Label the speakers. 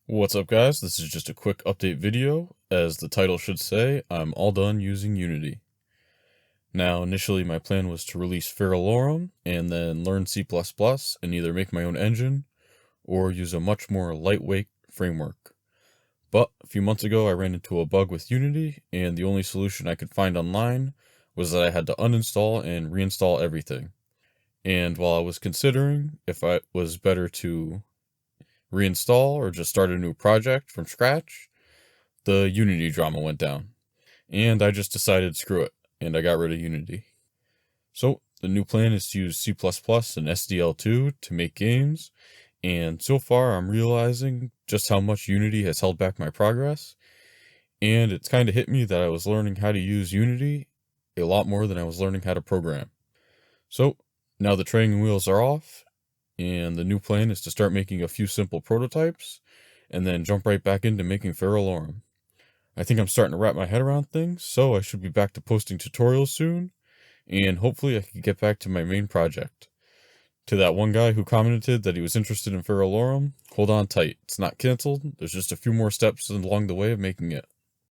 Speaker 1: What's up, guys? This is just a quick update video. As the title should say, I'm all done using Unity. Now, initially my plan was to release Feralorum and then learn C++ and either make my own engine or use a much more lightweight framework. But a few months ago I ran into a bug with Unity, and the only solution I could find online was that I had to uninstall and reinstall everything. And while I was considering if it was better to reinstall or just start a new project from scratch, the Unity drama went down, and I just decided screw it, and I got rid of Unity. So the new plan is to use C++ and SDL2 to make games, and so far I'm realizing just how much Unity has held back my progress, and it's kind of hit me that I was learning how to use Unity a lot more than I was learning how to program. So now the training wheels are off, and the new plan is to start making a few simple prototypes, and then jump right back into making Feralorum. I think I'm starting to wrap my head around things, so I should be back to posting tutorials soon, and hopefully I can get back to my main project. To that one guy who commented that he was interested in Feralorum, hold on tight. It's not canceled, there's just a few more steps along the way of making it.